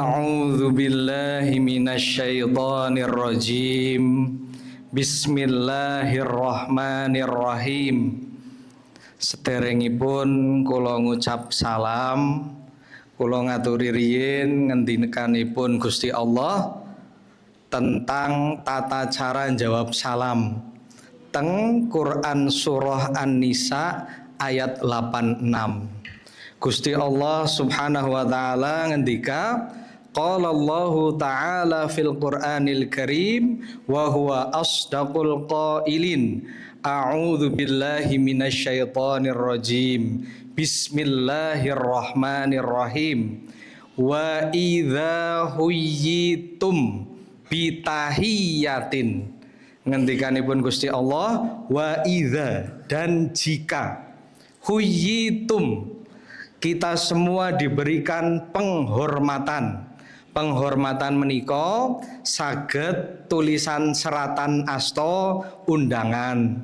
A'udzu billahi minasyaitonir rajim. Bismillahirrahmanirrahim. Sederengipun kula ngucap salam, kula ngaturi riyin ngendikanipun Gusti Allah tentang tata cara jawab salam teng Quran surah An-Nisa ayat 86. Gusti Allah Subhanahu wa taala ngendika, qala Allahu taala fil Qur'anil Karim wa huwa asdaqul qailin. A'udzu billahi minasyaitonir rajim. Bismillahirrahmanirrahim. Wa idza huyyitum bitahiyatin. Ngendikanipun Gusti Allah, wa idza, dan jika huyyitum, kita semua diberikan penghormatan. Penghormatan menika saged tulisan seratan asta undangan.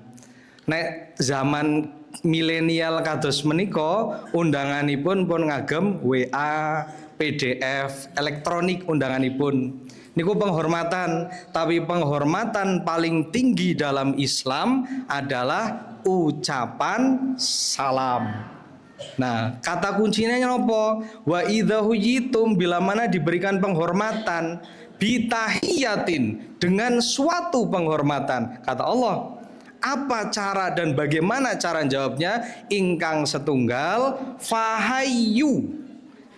Nek zaman milenial kados menika undanganipun pun ngagem WA, PDF, elektronik undanganipun. Niku penghormatan, tapi penghormatan paling tinggi dalam Islam adalah ucapan salam. Nah, kata kuncinya apa? Wa idza huyitum, bila mana diberikan penghormatan, bitahiyatin, dengan suatu penghormatan. Kata Allah, apa cara dan bagaimana cara jawabnya? Ingkang setunggal fahayyu,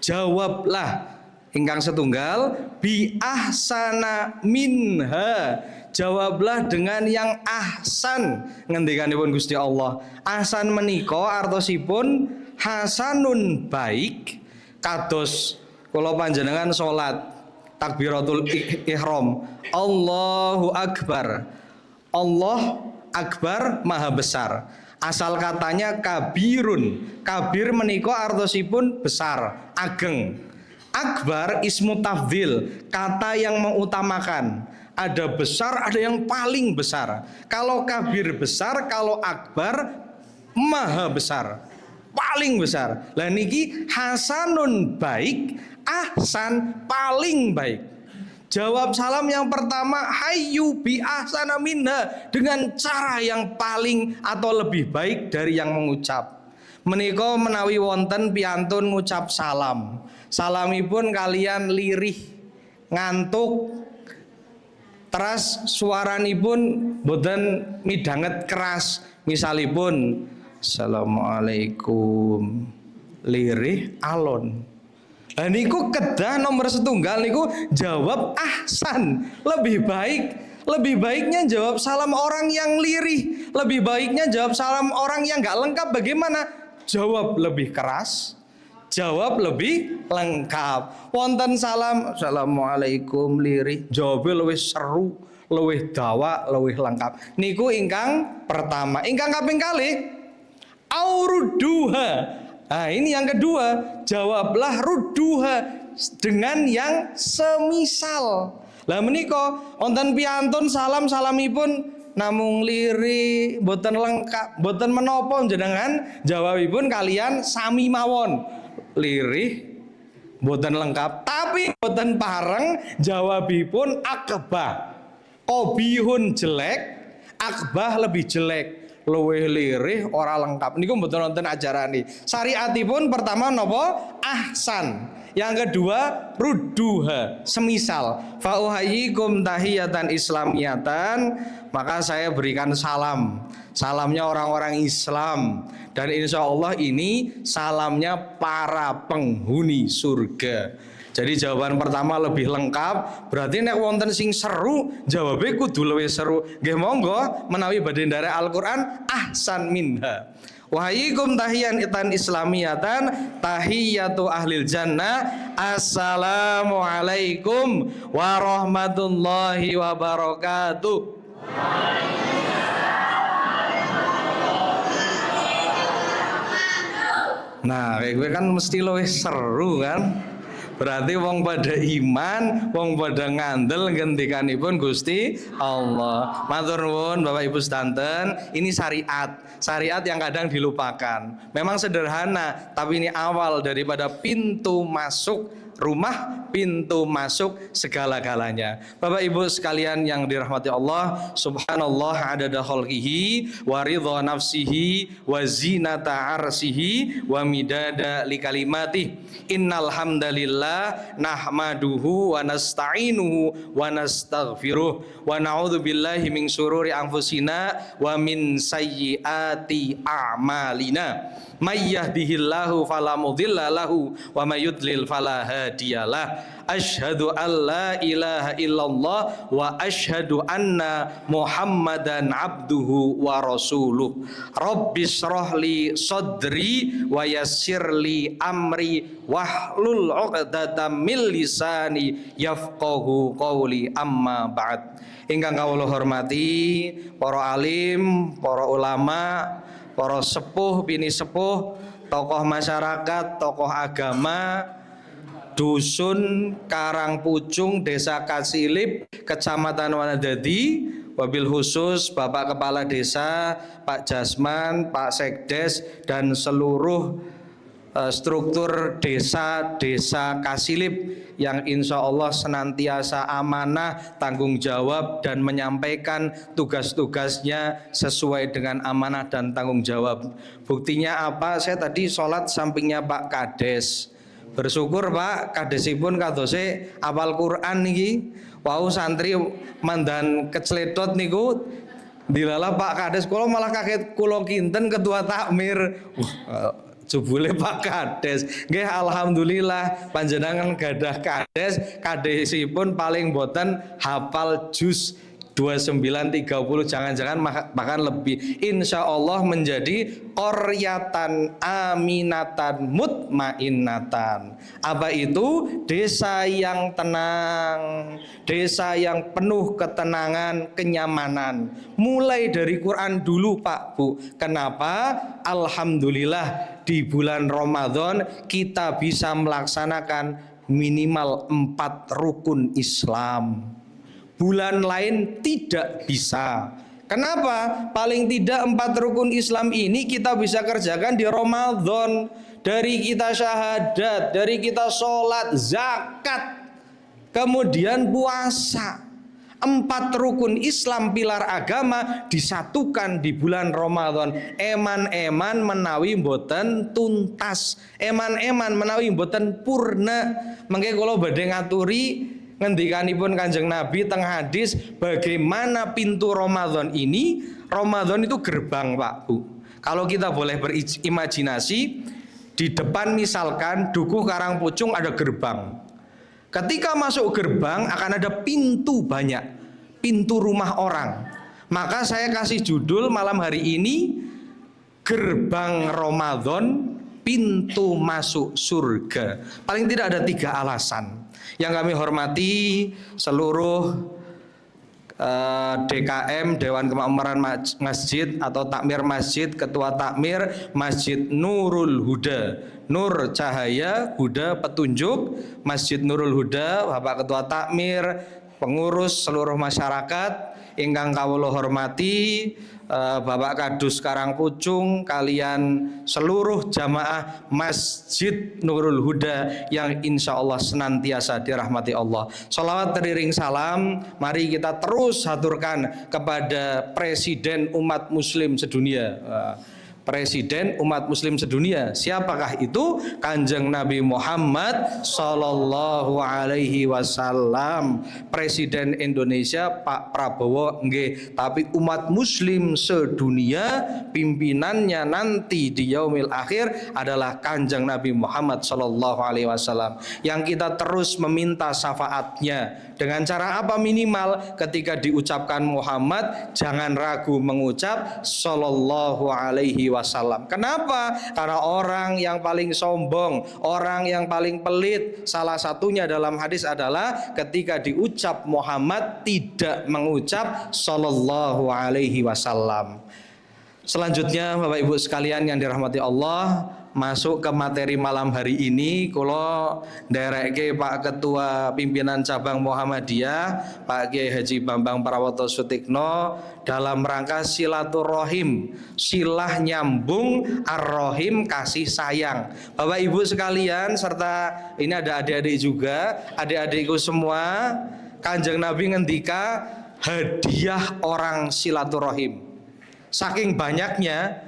jawablah ingkang setunggal bi ahsana minha, jawablah dengan yang ahsan. Ngendikanipun Gusti Allah, ahsan menika artosipun hasanun, baik. Kados kula panjenengan salat takbiratul ihram, Allahu akbar. Allah akbar, maha besar. Asal katanya kabirun. Kabir menika artosipun besar, ageng. Akbar ismu tafdhil, kata yang mengutamakan. Ada besar, ada yang paling besar. Kalau kabir besar, kalau akbar maha besar, paling besar. Lah niki hasanun, baik, ahsan, paling baik. Jawab salam yang pertama, hayyu bi ahsana minha, dengan cara yang paling atau lebih baik dari yang mengucap. Menika menawi wonten piantun ngucap salam, salamipun kalian lirih, ngantuk, teras suaranipun boten midanget keras. Misalipun Assalamualaikum, lirih alon. Nah niku kedah nomor setunggal niku jawab ahsan, lebih baik. Lebih baiknya jawab salam orang yang lirih, lebih baiknya jawab salam orang yang gak lengkap bagaimana? Jawab lebih keras, jawab lebih lengkap. Wonten salam Assalamualaikum lirih, jawabnya lebih seru, lebih dawa, lebih lengkap. Niku ingkang pertama. Ingkang kaping kalih auruduha. Nah ini yang kedua, jawablah rudduha dengan yang semisal. Lah menika wonten piantun salamipun namung liri, boten lengkap, boten menapa jenengan jawabipun kalian sami mawon. Lirih boten lengkap, tapi boten pareng jawabipun akbah. Qobihun jelek, akbah lebih jelek. Luwih lirih ora lengkap. Niku mboten wonten ajarane. Syariatipun pertama napa? Ahsan. Yang kedua rudduha, semisal. Fa uhayyikum tahiyatan islamiyatan, maka saya berikan salam. Salamnya orang-orang Islam, dan insya Allah ini salamnya para penghuni surga. Jadi jawaban pertama lebih lengkap. Berarti nek wonten sing seru, jawabnya kudu luwih seru. Nggih monggo menawi badhe nderek Al-Qur'an ahsan minha. Wahyikum tahiyatan islamiyatan tahiyatu ahlil jannah. Assalamualaikum warahmatullahi wabarakatuh. Nah, kayak gue kan mesti luwih seru kan? Berarti wong pada iman, wong pada ngandel ngendikanipun Gusti Allah. Matur nuwun Bapak Ibu sedanten, ini syariat. Syariat yang kadang dilupakan. Memang sederhana, tapi ini awal daripada pintu masuk rumah, pintu masuk segala-galanya. Bapak Ibu sekalian yang dirahmati Allah, subhanallah adada khalqihi wa ridha nafsihi wa zinata arsihi wa midada likalimati. Innal hamdalillah nahmaduhu wa nasta'inuhu wa nastaghfiruh wa na'udzu billahi min syururi anfusina wa min sayyiati a'malina. May yahdihillahu fala mudilla lahu wa may yudlil fala hadiyalah. Asyhadu an la ilaha illallah wa asyhadu anna Muhammadan abduhu wa rasuluh. Rabbis shrahli sadri wa yassirli amri wahlul 'uqdatam min lisani yafqahu qawli, amma ba'd. Ingkang kawula hormati para alim, para ulama, para sepuh, bini sepuh, tokoh masyarakat, tokoh agama, dusun Karangpucung, Desa Kasilip, Kecamatan Wanadadi, wabil khusus Bapak Kepala Desa, Pak Jasman, Pak Sekdes, dan seluruh struktur desa-desa Kasilip yang insya Allah senantiasa amanah, tanggung jawab, dan menyampaikan tugas-tugasnya sesuai dengan amanah dan tanggung jawab. Buktinya apa? Saya tadi sholat sampingnya Pak Kades. Bersyukur Pak Kadesipun kadose apal Quran niki. Wau santri mandan kecledot niku dilala Pak Kades, kula malah kaget kula kinten ketua takmir. Jebule Pak Kades, nggih alhamdulillah panjenengan gadah kades, kadesipun paling boten hafal juz 29 30, jangan-jangan bahkan lebih. Insya Allah menjadi qaryatan aminatan mutmainnatan. Apa itu? Desa yang tenang, desa yang penuh ketenangan, kenyamanan. Mulai dari Quran dulu Pak Bu. Kenapa? Alhamdulillah di bulan Ramadan kita bisa melaksanakan minimal 4 rukun Islam. Bulan lain tidak bisa. Kenapa? Paling tidak 4 rukun Islam ini kita bisa kerjakan di Ramadan. Dari kita syahadat, dari kita sholat, zakat, kemudian puasa. 4 rukun Islam pilar agama disatukan di bulan Ramadan. Eman-eman menawi mboten tuntas, eman-eman menawi mboten purna. Mengke kula badhe ngaturi ngendikanipun Kanjeng Nabi teng hadis, bagaimana pintu Ramadan ini. Ramadan itu gerbang Pak Bu. Kalau kita boleh berimajinasi, di depan misalkan Dukuh Karangpucung ada gerbang. Ketika masuk gerbang akan ada pintu banyak, pintu rumah orang. Maka saya kasih judul malam hari ini, Gerbang Ramadan, Pintu Masuk Surga. Paling tidak ada 3 alasan. Yang kami hormati seluruh DKM, Dewan Kemakmuran Masjid atau Takmir Masjid, Ketua Takmir Masjid Nurul Huda, Nur Cahaya, Huda Petunjuk, Masjid Nurul Huda, Bapak Ketua Takmir, pengurus seluruh masyarakat ingkang kawula hormati, Bapak Kadus Karangpucung, kalian seluruh jamaah Masjid Nurul Huda yang insya Allah senantiasa dirahmati Allah. Sholawat teriring salam, mari kita terus haturkan kepada Presiden umat Muslim sedunia. Presiden umat Muslim sedunia, siapakah itu? Kanjeng Nabi Muhammad Sallallahu Alaihi Wasallam. Presiden Indonesia Pak Prabowo nggih, tapi umat Muslim sedunia pimpinannya nanti di yaumil akhir adalah Kanjeng Nabi Muhammad Sallallahu Alaihi Wasallam, yang kita terus meminta syafaatnya. Dengan cara apa? Minimal ketika diucapkan Muhammad jangan ragu mengucap Sallallahu Alaihi Wasallam. Kenapa? Karena orang yang paling sombong, orang yang paling pelit, salah satunya dalam hadis adalah ketika diucap Muhammad tidak mengucap Sallallahu Alaihi Wasallam. Selanjutnya Bapak Ibu sekalian yang dirahmati Allah, masuk ke materi malam hari ini, kula ndereke Pak Ketua Pimpinan Cabang Muhammadiyah, Pak Kiai Haji Bambang Prawoto Sutikno, dalam rangka silaturahim, silah nyambung ar-rahim, kasih sayang. Bapak Ibu sekalian, serta ini ada adik-adik juga, adik-adikku semua, Kanjeng Nabi ngendika hadiah orang silaturahim. Saking banyaknya,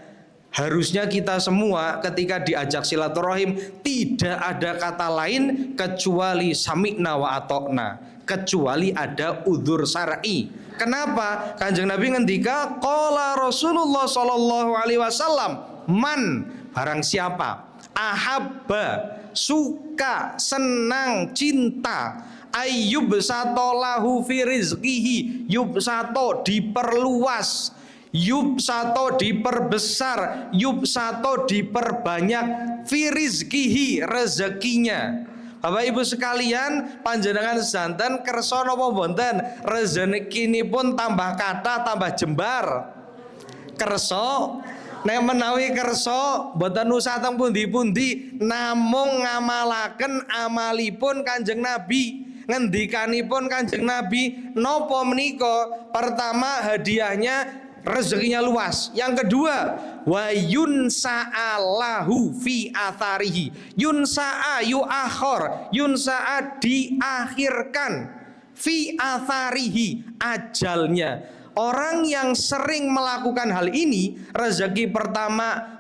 harusnya kita semua ketika diajak silaturahim tidak ada kata lain kecuali sami'na wa atokna, kecuali ada udzur syar'i. Kenapa? Kanjeng Nabi ngendika qala Rasulullah sallallahu alaihi wasallam, man, barang siapa ahabba, suka, senang, cinta, ayyub sato lahu fi rizqihi, yub sato diperluas, yub sato diperbesar, yub sato diperbanyak, fi rizqihi, rezekinya. Bapak Ibu sekalian, panjenengan sedanten kersa napa mboten rezekinipun tambah kata tambah jembar? Kersa. Nek menawi kersa mboten usah teng pundi-pundi, namung ngamalaken amalipun Kanjeng Nabi. Ngendikanipun Kanjeng Nabi napa menika? Pertama, hadiahnya rezekinya luas. Yang kedua, wa yunsa'alahu fi atharihi. Yunsa'a yu'akhor, yunsa'a diakhirkan, fi atharihi, ajalnya. Orang yang sering melakukan hal ini, rezeki pertama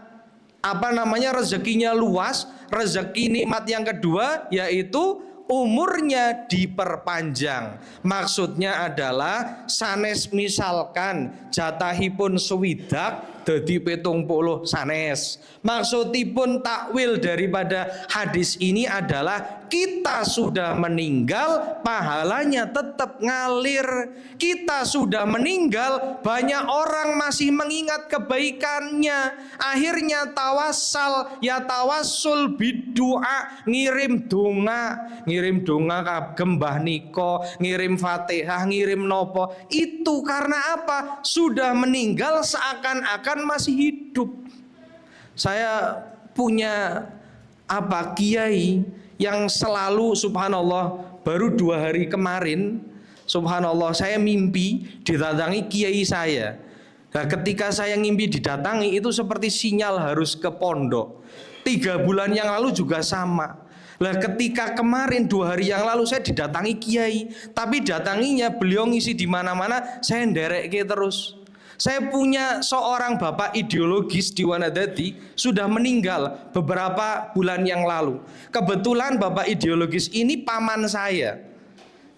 rezekinya luas, rezeki nikmat yang kedua yaitu umurnya diperpanjang. Maksudnya adalah sanes misalkan jatahipun swidak dadi 70 sanes. Maksudipun takwil daripada hadis ini adalah kita sudah meninggal pahalanya tetap ngalir. Kita sudah meninggal banyak orang masih mengingat kebaikannya. Akhirnya tawassal, ya tawassul biddu'a, ngirim donga kagem Mbah Niko, ngirim Fatihah, ngirim nopo. Itu karena apa? Sudah meninggal seakan-akan masih hidup. Saya punya kiai yang selalu, subhanallah, baru 2 hari kemarin, subhanallah, saya mimpi didatangi kiai saya. Nah, ketika saya mimpi didatangi itu seperti sinyal harus ke pondok. 3 bulan yang lalu juga sama. Lah ketika kemarin 2 hari yang lalu saya didatangi kiai, tapi datanginya beliau ngisi di mana-mana, saya nderekke terus. Saya punya seorang bapak ideologis di Wanadadi sudah meninggal beberapa bulan yang lalu. Kebetulan bapak ideologis ini paman saya.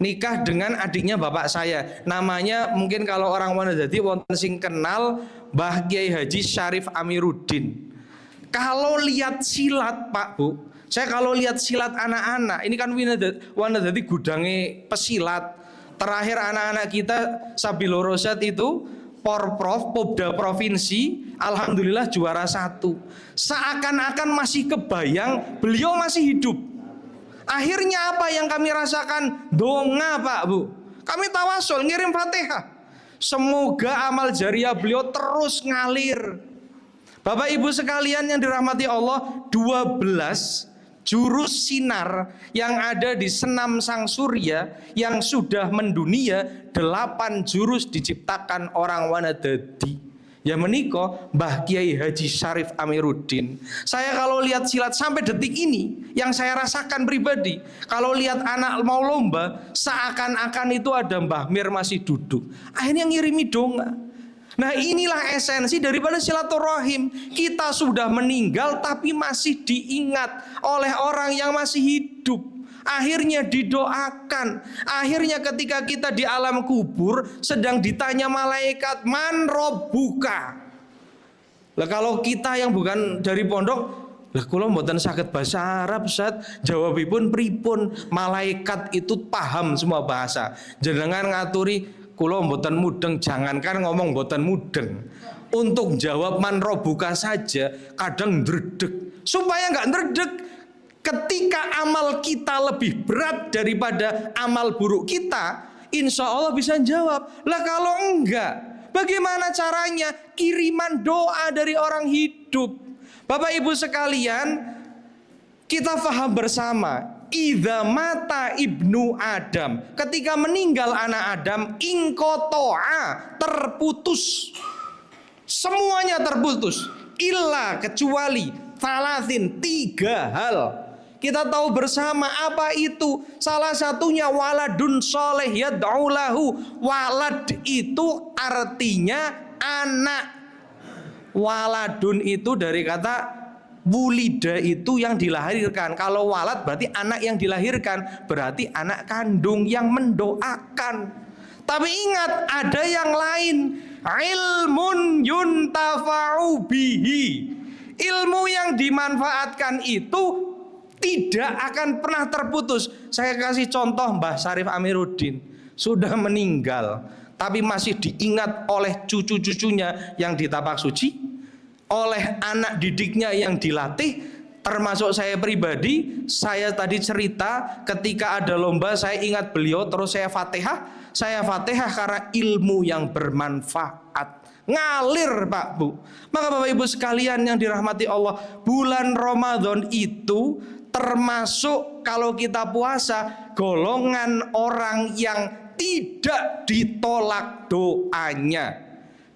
Nikah dengan adiknya bapak saya. Namanya mungkin kalau orang Wanadadi wonten sing kenal Mbah Kiai Haji Syarif Amiruddin. Kalau lihat silat Pak Bu, saya kalau lihat silat anak-anak, ini kan Wanadadi gudangnya pesilat. Terakhir anak-anak kita Sabilorosat itu Porprov, Popda Provinsi, alhamdulillah juara 1. Seakan-akan masih kebayang beliau masih hidup. Akhirnya apa yang kami rasakan? Donga Pak Bu. Kami tawasul, ngirim Fatihah. Semoga amal jariah beliau terus ngalir. Bapak Ibu sekalian yang dirahmati Allah, 12 jurus sinar yang ada di senam sang surya yang sudah mendunia, 8 jurus diciptakan orang Wanadadi. Ya meniko Mbah Kiai Haji Syarif Amiruddin. Saya kalau lihat silat sampai detik ini, yang saya rasakan pribadi, kalau lihat anak mau lomba, seakan-akan itu ada Mbah Mir masih duduk. Akhirnya ngirimi donga. Nah inilah esensi daripada silaturahim. Kita sudah meninggal tapi masih diingat oleh orang yang masih hidup. Akhirnya didoakan. Akhirnya ketika kita di alam kubur sedang ditanya malaikat, man robbuka. Lah kalau kita yang bukan dari pondok, lah kula mboten saged bahasa Arab Ustaz, jawabipun pripun? Malaikat itu paham semua bahasa. Jenengan ngaturi kula mboten mudeng, jangankan ngomong mboten mudeng. Untuk jawab man robuka saja kadang ndredeg. Supaya enggak ndredeg, ketika amal kita lebih berat daripada amal buruk kita, insya Allah bisa jawab. Lah kalau enggak, bagaimana caranya? Kiriman doa dari orang hidup. Bapak Ibu sekalian, kita paham bersama, idza mata ibnu Adam, ketika meninggal anak Adam, ingkotoa, terputus. Semuanya terputus, illa kecuali salasin, 3 hal. Kita tahu bersama apa itu. Salah satunya waladun soleh yad'u lahu. Walad itu artinya anak. Waladun itu dari kata wulida, itu yang dilahirkan. Kalau walad berarti anak yang dilahirkan, berarti anak kandung yang mendoakan. Tapi ingat, ada yang lain. Ilmun yuntafa'u bihi. Ilmu yang dimanfaatkan itu tidak akan pernah terputus. Saya kasih contoh Mbah Syarif Amiruddin, sudah meninggal, tapi masih diingat oleh cucu-cucunya yang ditapak suci, oleh anak didiknya yang dilatih, termasuk saya pribadi. Saya tadi cerita ketika ada lomba, saya ingat beliau, terus saya fatihah karena ilmu yang bermanfaat. Ngalir Pak Bu. Maka Bapak Ibu sekalian yang dirahmati Allah, bulan Ramadan itu termasuk kalau kita puasa golongan orang yang tidak ditolak doanya.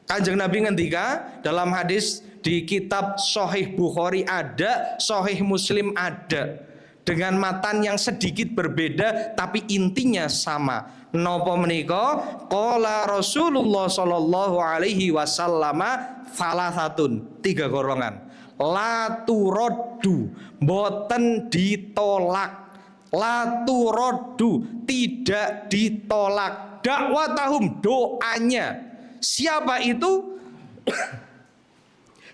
Kanjeng Nabi ngendika dalam hadis di kitab Sahih Bukhari ada, Sahih Muslim ada, dengan matan yang sedikit berbeda tapi intinya sama. Napa menika? Qala Rasulullah sallallahu alaihi wasallam salasatun, 3 golongan. La turaddu, boten ditolak. La turaddu, tidak ditolak. Dakwatahum, doanya. Siapa itu?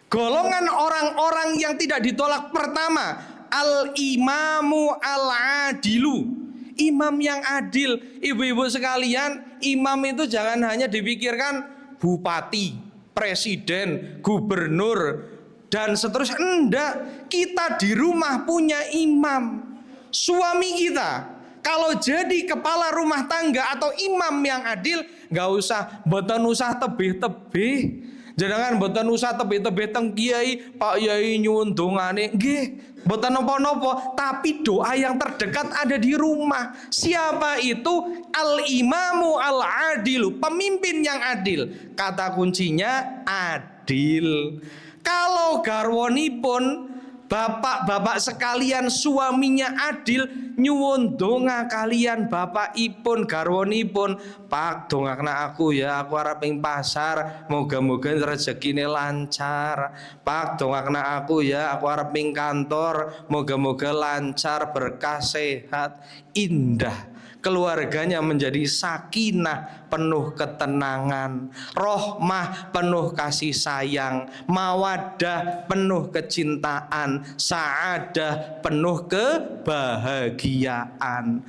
Golongan orang-orang yang tidak ditolak pertama, al-imamu al-adilu, imam yang adil. Ibu-ibu sekalian, imam itu jangan hanya dipikirkan bupati, presiden, gubernur, dan seterusnya. Enggak, kita di rumah punya imam. Suami kita kalau jadi kepala rumah tangga atau imam yang adil, nggak usah boten usah tebih-tebih. Jangan boten usah tebih-tebih teng kiai, Pak Yai nyuwun dongane. Nggih, boten napa-napa, tapi doa yang terdekat ada di rumah. Siapa itu? Al-imamu al-adilu, pemimpin yang adil. Kata kuncinya adil. Kalau garwanipun, bapak-bapak sekalian, suaminya adil, nyuwun donga kalian bapakipun garwanipun, Pak dongakna aku ya, aku arep ing pasar, moga-moga rezekine lancar. Pak dongakna aku ya, aku arep ing kantor, moga-moga lancar, berkah, sehat. Indah. Keluarganya menjadi sakinah, penuh ketenangan, rohmah, penuh kasih sayang, mawaddah, penuh kecintaan, sa'adah, penuh kebahagiaan.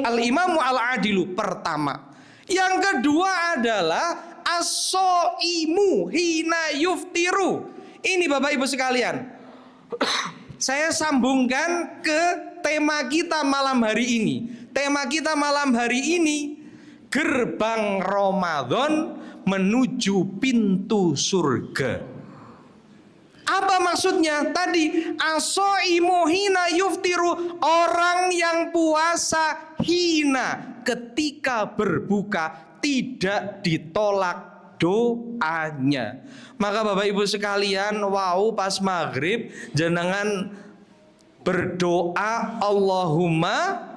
Al-imamu al-adilu pertama. Yang kedua adalah as-so'imu hina yuftiru. Ini Bapak Ibu sekalian, saya sambungkan ke tema kita malam hari ini. Tema kita malam hari ini, gerbang Ramadan menuju pintu surga. Apa maksudnya? Tadi as-so'imu hina yuftiru, orang yang puasa hina, ketika berbuka tidak ditolak doanya. Maka Bapak Ibu sekalian, wow, pas maghrib jenengan berdoa Allahumma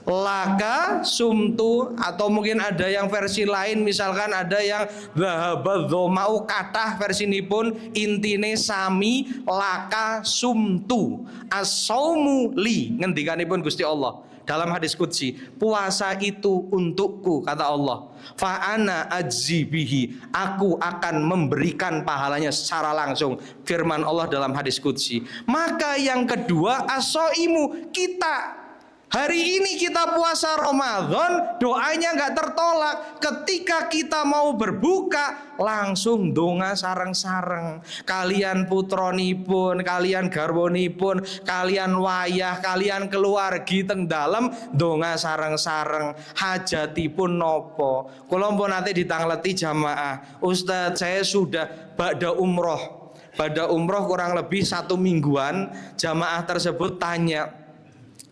laka sumtu, atau mungkin ada yang versi lain, misalkan ada yang dhahabadzomau, kathah versi ini pun intine sami laka sumtu as-saumu li, ngendikanipun Gusti Allah dalam hadis qudsi, puasa itu untukku, kata Allah, fa ana ajzi bihi, aku akan memberikan pahalanya secara langsung, firman Allah dalam hadis qudsi. Maka yang kedua as-soimu, kita hari ini kita puasa Ramadan, doanya nggak tertolak. Ketika kita mau berbuka, langsung donga sareng-sareng. Kalian putronipun, kalian garwonipun, kalian wayah, kalian keluargi teng dalem, donga sareng-sareng. Hajatipun nopo. Kula pun nanti ditangleti jamaah, Ustadz saya sudah ba'da umroh, pada umroh kurang lebih 1 mingguan. Jamaah tersebut tanya,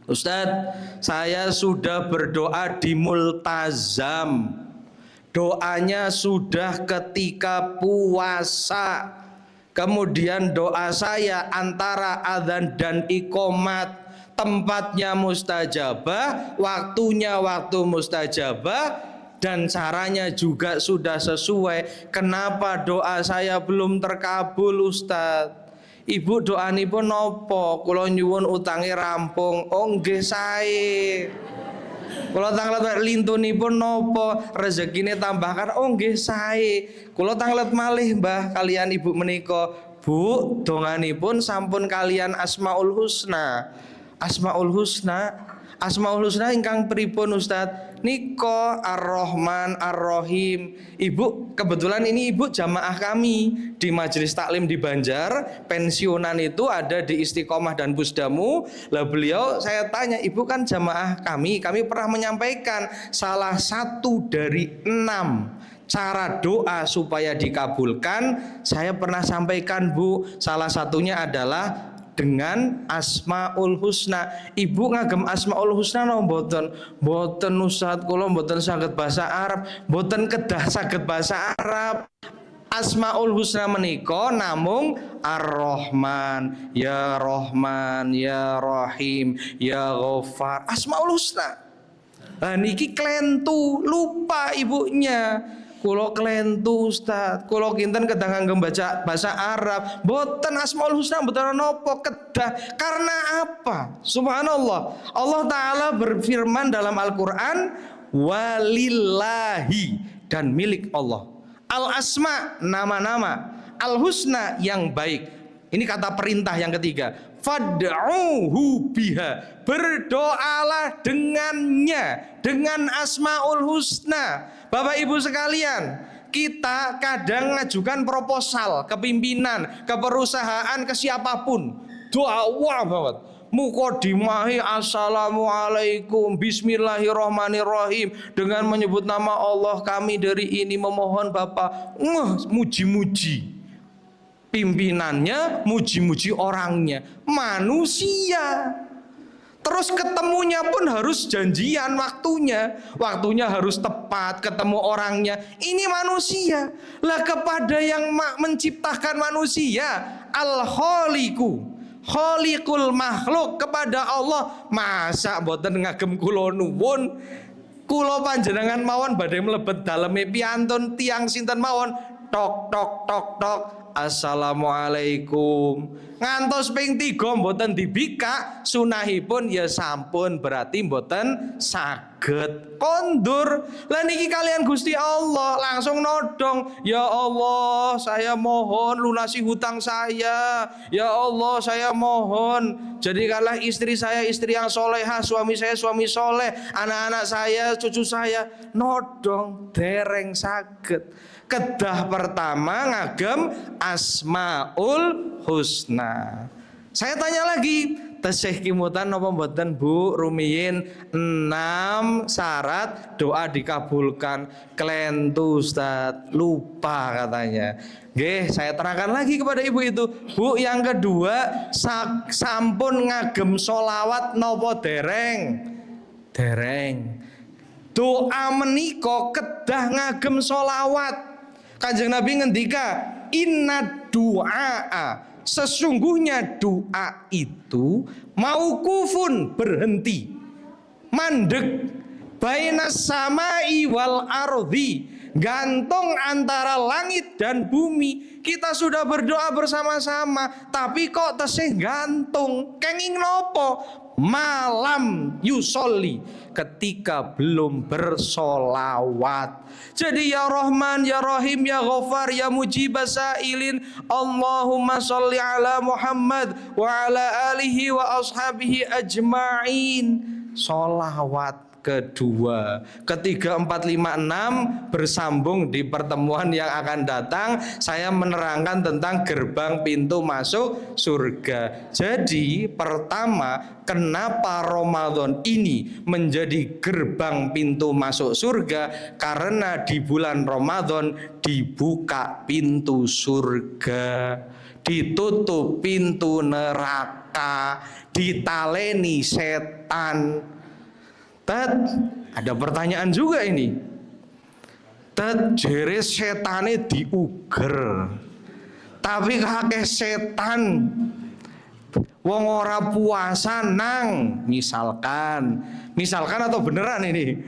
Ustadz, saya sudah berdoa di multazam, doanya sudah ketika puasa, kemudian doa saya antara adzan dan iqomat, tempatnya mustajabah, waktunya waktu mustajabah, dan caranya juga sudah sesuai. Kenapa doa saya belum terkabul, Ustadz? Ibu doanipun nopo? Kula nyuwun utange rampung. Oh nggih sae. Kula tanglet lintunipun nopo? Rezekine tambahkan. Oh nggih sae. Kula tanglet malih Mbah kalian ibu menika. Bu, donganipun sampun kalian Asmaul Husna. Asmaul Husna. Asmaul Husna ingkang pripun Ustadz? Niko Ar-Rahman Ar-Rahim. Ibu, kebetulan ini ibu jamaah kami di Majelis Taklim di Banjar. Pensiunan itu ada di Istiqomah dan Pusdamu. Lah beliau, saya tanya, ibu kan jamaah kami pernah menyampaikan salah satu dari 6 cara doa supaya dikabulkan. Saya pernah sampaikan Bu, salah satunya adalah dengan Asmaul Husna. Ibu ngagem Asmaul Husna no mboten? Mboten Ustaz, kula mboten saged bahasa Arab, mboten kedah saged bahasa Arab. Asmaul Husna menika namung Ar-Rahman, Ya Rahman, Ya Rahim, Ya Ghaffar. Asmaul Husna. Lah niki klentu, lupa ibunya. Kulo klentu Ustaz, kulo kinten kedah nganggo baca bahasa Arab, boten Asmaul Husna boten nopo kedah. Karena apa? Subhanallah. Allah taala berfirman dalam Al-Qur'an, walillahi, dan milik Allah. Al-asma, nama-nama, al-husna, yang baik. Ini kata perintah yang ketiga. Fad'uhu biha, berdoalah dengannya, dengan Asmaul Husna. Bapak Ibu sekalian, kita kadang ngajukan proposal ke pimpinan, ke perusahaan, ke siapapun. Doa wah banget. Mukodimahi assalamualaikum bismillahirrahmanirrahim, dengan menyebut nama Allah kami dari ini memohon Bapak. Muji-muji pimpinannya, muji-muji orangnya, manusia. Terus ketemunya pun harus janjian waktunya harus tepat, ketemu orangnya. Ini manusia. Lah kepada yang menciptakan manusia, Al-Khaliqu, Khaliqul makhluk, kepada Allah, masa boten ngagem kula nuwun, kula panjenengan mawon badhe mlebet daleme piantun tiang sinten mawon, tok tok tok tok, assalamualaikum, ngantos ping 3 mboten dibikak sunahipun ya sampun, berarti mboten saged kondur. Lah niki kalian Gusti Allah langsung nodong, ya Allah saya mohon lunasi hutang saya, ya Allah saya mohon jadikanlah istri saya istri yang solehah, suami saya suami soleh, anak-anak saya cucu saya. Nodong dereng saged. Kedah pertama ngagem Asmaul Husna. Saya tanya lagi, tesih kimutan napa mboten Bu rumiyin 6 syarat doa dikabulkan? Klentu Ustaz, lupa katanya. Nggih, saya terangkan lagi kepada ibu itu. Bu, yang kedua, sampun ngagem sholawat napa dereng? Dereng. Doa menika kedah ngagem sholawat. Kanjeng Nabi ngendika, inna du'a, sesungguhnya doa itu mauqufun, berhenti, mandek, bainas samai wal ardi, gantung antara langit dan bumi. Kita sudah berdoa bersama-sama, tapi kok tesih gantung? Kenging nopo? Malam yusolli, ketika belum bersolawat. Jadi ya Rahman, ya Rahim, ya Ghaffar, ya Mujibas Sa'ilin, Allahumma sholli ala Muhammad wa ala alihi wa ashabihi ajma'in. Solawat kedua, ketiga, 4, 5, 6 bersambung di pertemuan yang akan datang. Saya menerangkan tentang gerbang pintu masuk surga. Jadi pertama, kenapa Ramadan ini menjadi gerbang pintu masuk surga? Karena di bulan Ramadan dibuka pintu surga. ditutup pintu neraka, ditaleni setan. Tet, ada pertanyaan juga ini. Tet, jere setane diuger. Tapi kakek setan wong ora puasa nang, misalkan atau beneran ini?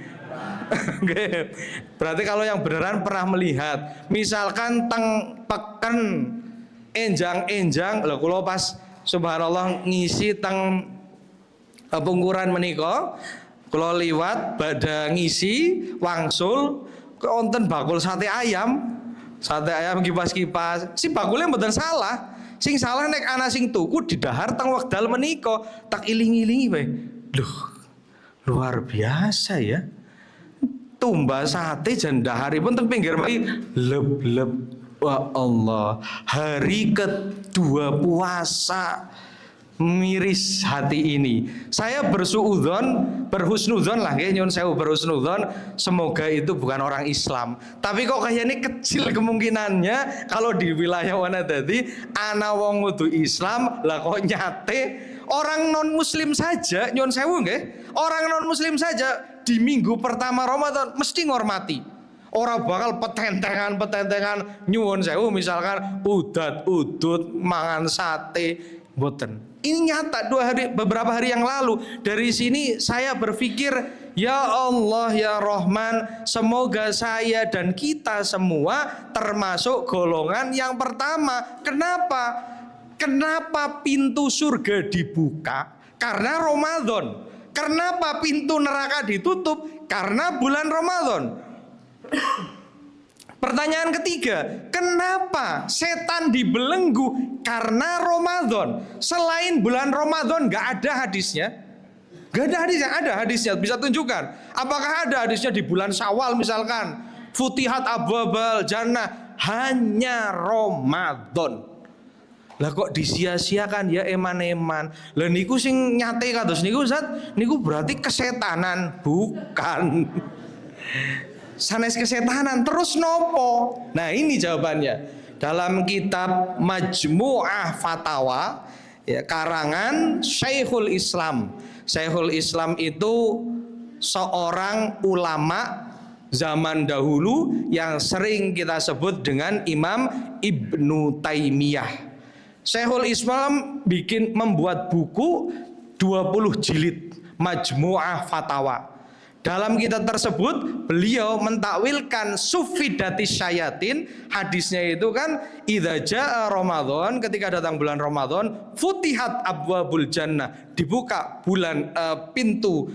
Berarti kalau yang beneran pernah melihat, misalkan teng peken enjang-enjang, lho kula pas subhanallah ngisi teng pungkuran menika, kula liwat badhe ngisi wangsul wonten bakul sate ayam kipas-kipas. Si bakulnya mboten salah. Sing salah nek ana sing tuku didahar teng wekdal menika, tak iling-ilingi wae. Loh, luar biasa ya. Tumbas sate jan daharipun teng pinggir mari leb-leb. Wah Allah, hari kedua puasa miris hati ini. Saya berhusnudzon lah, nyun sewu berhusnudzon, semoga itu bukan orang Islam. Tapi kok kayaknya kecil kemungkinannya kalau di wilayah Wanadadi ana wong kudu Islam lah kok nyate orang non muslim saja, nyun sewu nggih. Orang non muslim saja di minggu pertama Ramadan mesti ngormati. Orang bakal petentengan nyuwun sewu misalkan udut mangan sate mboten. Ini nyata beberapa hari yang lalu. Dari sini saya berpikir, ya Allah ya Rahman, semoga saya dan kita semua termasuk golongan yang pertama. Kenapa pintu surga dibuka? Karena Ramadan. Kenapa pintu neraka ditutup? Karena bulan Ramadan. Pertanyaan ketiga, kenapa setan dibelenggu? Karena Ramadan. Selain bulan Ramadan gak ada hadisnya. Gak ada hadisnya, ada hadisnya, bisa tunjukkan. Apakah ada hadisnya di bulan Syawal misalkan? Futihat abwabal jannah, hanya Ramadan. Lah kok disia-siakan ya eman-eman. Lah niku sing nyate kados niku Ustaz, niku berarti kesetanan, bukan. Sanes kesetanan terus nopo? Nah ini jawabannya dalam kitab Majmu'ah Fatawa ya, karangan Syekhul Islam. Syekhul Islam itu seorang ulama zaman dahulu yang sering kita sebut dengan Imam Ibnu Taimiyah. Syekhul Islam membuat buku 20 jilid Majmu'ah Fatawa. Dalam kitab tersebut beliau mentakwilkan sufidatis syayatin. Hadisnya itu kan idza jaa Ramadan, ketika datang bulan Ramadan, futihat abwabul jannah, dibuka pintu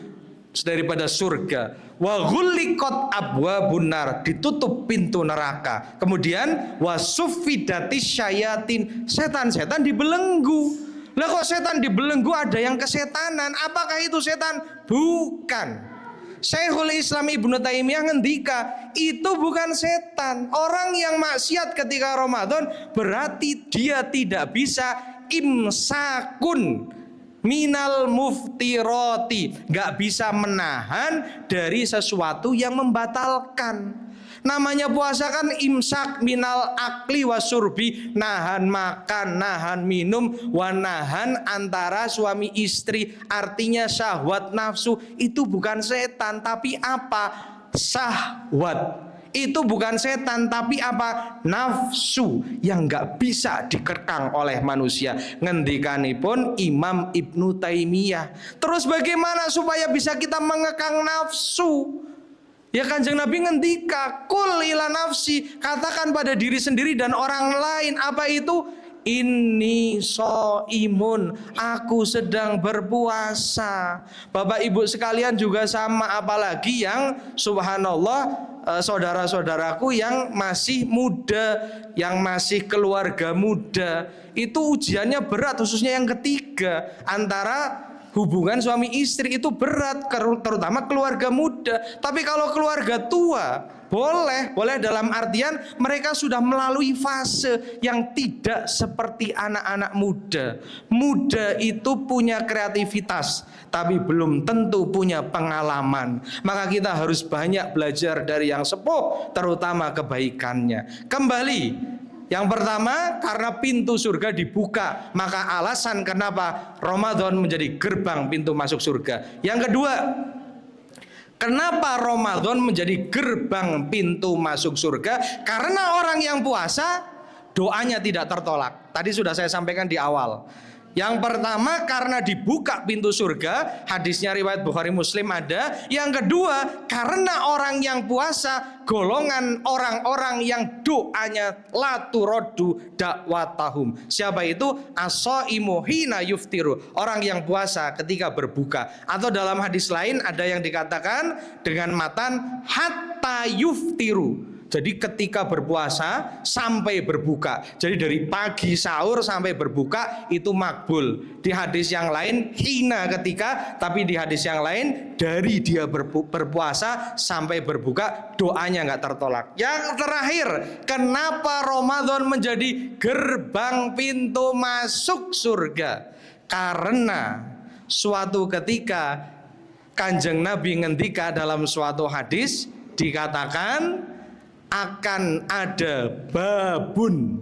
daripada surga. Wa ghulliqat abwabun nar, ditutup pintu neraka. Kemudian wa sufidatis syayatin, setan-setan dibelenggu. Lah kok setan dibelenggu, ada yang kesetanan? Apakah itu setan? Bukan. Syekhul Islam Ibnu Taimiyah ngendika, itu bukan setan. Orang yang maksiat ketika Ramadan berarti dia tidak bisa imsakun minal muftiroti, gak bisa menahan dari sesuatu yang membatalkan. Namanya puasa kan imsak minal akli wasurbi, nahan makan, nahan minum, wanahan antara suami istri. Artinya syahwat nafsu itu bukan setan, tapi apa? Syahwat. Itu bukan setan, tapi apa? Nafsu yang gak bisa dikekang oleh manusia. Ngendikanipun Imam Ibnu Taimiyah. Terus bagaimana supaya bisa kita mengekang nafsu? Ya Kanjeng Nabi ngendika, kul ila nafsi, katakan pada diri sendiri dan orang lain. Apa itu? Inni so'imun, aku sedang berpuasa. Bapak ibu sekalian juga sama, apalagi yang subhanallah saudara-saudaraku yang masih muda, yang masih keluarga muda. Itu ujiannya berat, khususnya yang ketiga, antara hubungan suami istri itu berat, terutama keluarga muda. Tapi kalau keluarga tua, boleh dalam artian mereka sudah melalui fase yang tidak seperti anak-anak muda. Muda itu punya kreativitas, tapi belum tentu punya pengalaman. Maka kita harus banyak belajar dari yang sepuh, terutama kebaikannya. Kembali Yang pertama, karena pintu surga dibuka, maka alasan kenapa Ramadan menjadi gerbang pintu masuk surga. Yang kedua, kenapa Ramadan menjadi gerbang pintu masuk surga? Karena orang yang puasa doanya tidak tertolak. Tadi sudah saya sampaikan di awal. Yang pertama karena dibuka pintu surga, hadisnya riwayat Bukhari Muslim ada. Yang kedua karena orang yang puasa golongan orang-orang yang doanya la turaddu da'watahum. Siapa itu? As-shaimu hina yuftiru, orang yang puasa ketika berbuka. Atau dalam hadis lain ada yang dikatakan dengan matan hatta yuftiru. Jadi ketika berpuasa sampai berbuka. Jadi dari pagi sahur sampai berbuka itu makbul. Di hadis yang lain hina ketika, tapi di hadis yang lain dari dia berpuasa sampai berbuka doanya nggak tertolak. Yang terakhir, kenapa Ramadan menjadi gerbang pintu masuk surga? Karena suatu ketika Kanjeng Nabi ngendika dalam suatu hadis dikatakan akan ada babun,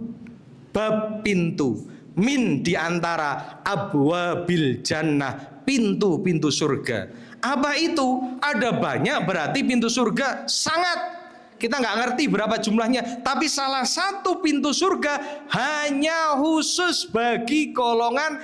bab pintu, min diantara abwabil jannah, pintu-pintu surga. Apa itu? Ada banyak berarti pintu surga, sangat. Kita nggak ngerti berapa jumlahnya, tapi salah satu pintu surga hanya khusus bagi golongan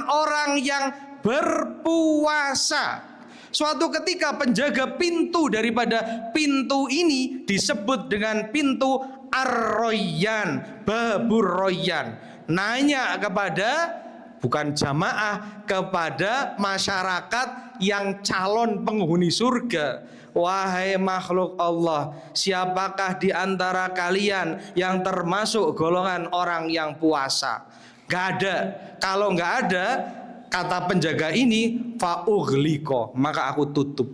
orang yang berpuasa. Suatu ketika penjaga pintu daripada pintu ini disebut dengan pintu Ar-Royyan, Babur Royyan. Nanya kepada, bukan jamaah, kepada masyarakat yang calon penghuni surga. Wahai makhluk Allah, siapakah di antara kalian yang termasuk golongan orang yang puasa? Gak ada. Kalau gak ada, kata penjaga ini, fa'ughliqa, maka aku tutup.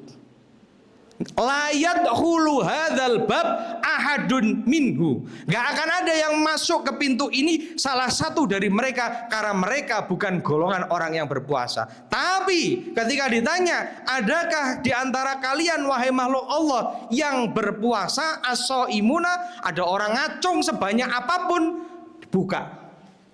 Layat hulu hadzal bab ahadun minhu. Gak akan ada yang masuk ke pintu ini salah satu dari mereka, karena mereka bukan golongan orang yang berpuasa. Tapi ketika ditanya, adakah di antara kalian wahai makhluk Allah yang berpuasa, as-shaimuna, ada orang ngacung sebanyak apapun, buka.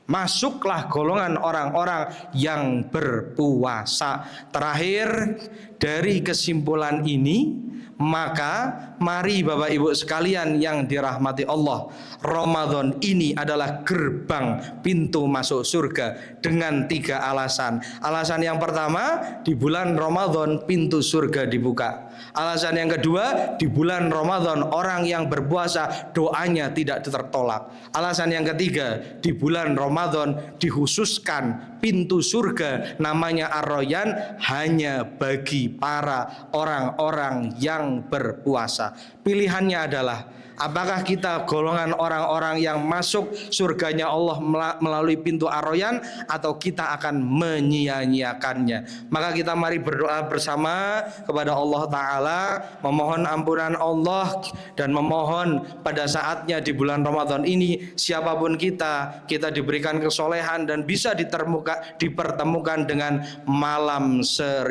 Masuklah golongan orang-orang yang berpuasa. Terakhir dari kesimpulan ini, maka mari Bapak Ibu sekalian yang dirahmati Allah, Ramadan ini adalah gerbang pintu masuk surga dengan 3 alasan. Alasan yang pertama, di bulan Ramadan pintu surga dibuka. Alasan yang kedua, di bulan Ramadan orang yang berpuasa doanya tidak tertolak. Alasan yang ketiga, di bulan Ramadan dikhususkan pintu surga namanya Ar-Royyan hanya bagi para orang-orang yang berpuasa. Pilihannya adalah, apakah kita golongan orang-orang yang masuk surganya Allah melalui pintu Ar-Royyan, atau kita akan menyia-nyiakannya? Maka kita mari berdoa bersama kepada Allah Ta'ala, memohon ampunan Allah, dan memohon pada saatnya di bulan Ramadan ini siapapun kita diberikan kesolehan dan bisa dipertemukan dengan malam 1000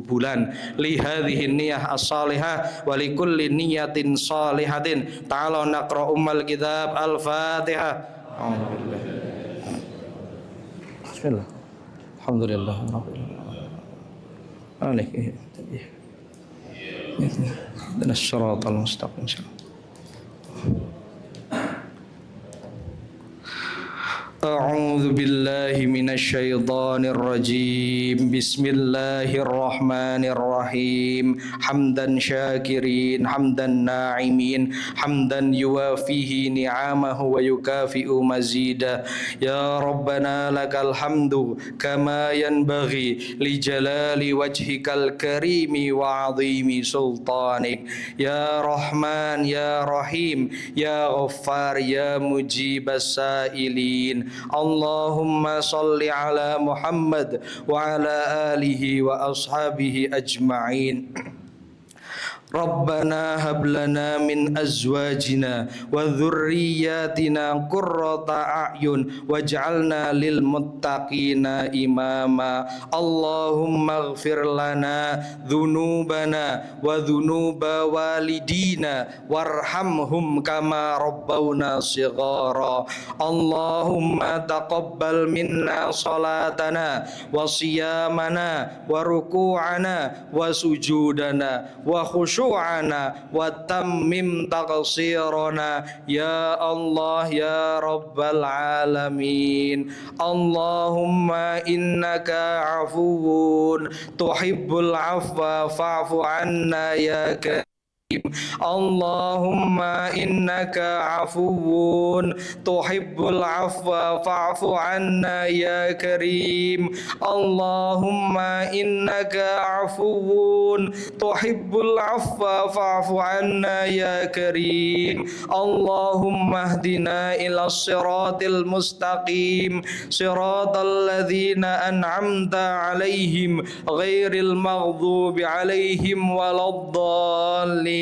bulan. Lihadhihi niyah as-salihah walikulli niyatin salihatin. Ta'ala naqra ummal kitab al-Fatihah. Bismillah. Alhamdulillah. Dan as-siratal mustaqim. A'udzu billahi minasy syaithanir rajim. Bismillahirrahmanirrahim. Hamdan syakirin, hamdan na'imin, hamdan yuwafihi ni'amahu wa yukafi'u mazida. Ya Rabbana lakal hamdu kama yanbaghi li jalali wajhikal karimi wa 'azimi sultanik. Ya Rahman ya Rahim ya Ghaffar ya mujibas sailin. Allahumma salli ala Muhammad wa ala alihi wa ashabihi ajma'in. Rabbana hab lana min azwajina wa dzurriyyatina qurrata a'yun waj'alna lil muttaqina imama. Allahumma ighfir lana dzunubana wa dzunuba walidina warhamhum kama rabbawna shighara. Allahumma taqabbal minna salatana wa siyamana wa ruku'ana wa sujudana wa khusyu'ana wa tammim taqsirana ya Allah ya Rabbal alamin. Allahumma innaka afuwun tuhibbul afwa fa'fu anna ya karim. Allahumma innaka afuwun tuhibbul afwa fa'fu anna ya karim. Allahumma innaka afuwun tuhibbul afwa fa'fu anna ya karim. Allahumma hdina ila siratil mustaqim siratal ladzina an'amta alaihim ghairil maghdubi alaihim waladdallin.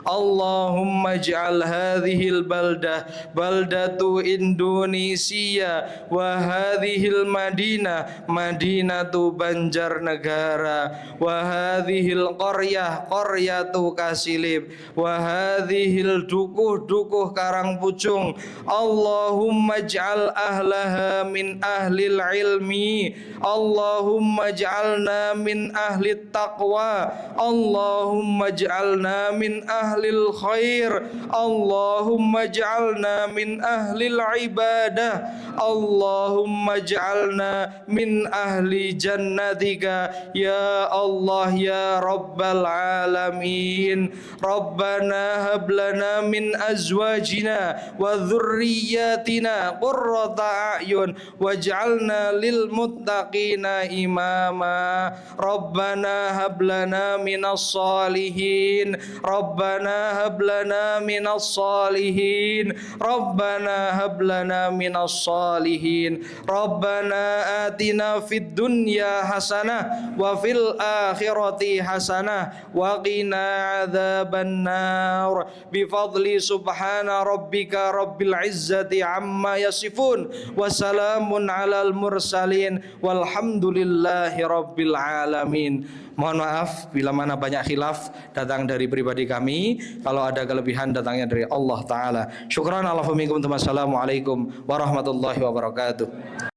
Allahumma ij'al hadhil baldah baldatu Indonesia wa hadhil madinah madinatu Banjarnegara wa hadhil qaryah qaryatu Kasilib wa hadhil dukuh Karangpucung. Allahumma ij'al ahlaha min ahlil ilmi. Allahumma ij'alna min ahlit taqwa. Allahumma ij'alna min ahlil khair. Allahumma ij'alna min ahlil ibadah. Allahumma ij'alna min ahli jannatika ya Allah ya Rabbal alamin. Rabbana hab lana min azwajina wa dzurriyyatina qurrata a'yun waj'alna lil muttaqina imama. Rabbana hab lana minas salihin. Rabbana hab lana minas salihin. Rabbana hab lana minas salihin. Rabbana atina fid dunya hasanah wa fil akhirati hasanah wa qina adzaban nar bi fadli subhana rabbika rabbil izzati amma yasifun wa salamun alal mursalin walhamdulillahi rabbil alamin. Mohon maaf bila mana banyak khilaf datang dari pribadi kami. Kalau ada kelebihan datangnya dari Allah Ta'ala. Syukran ala faminkum. Wassalamualaikum warahmatullahi wabarakatuh.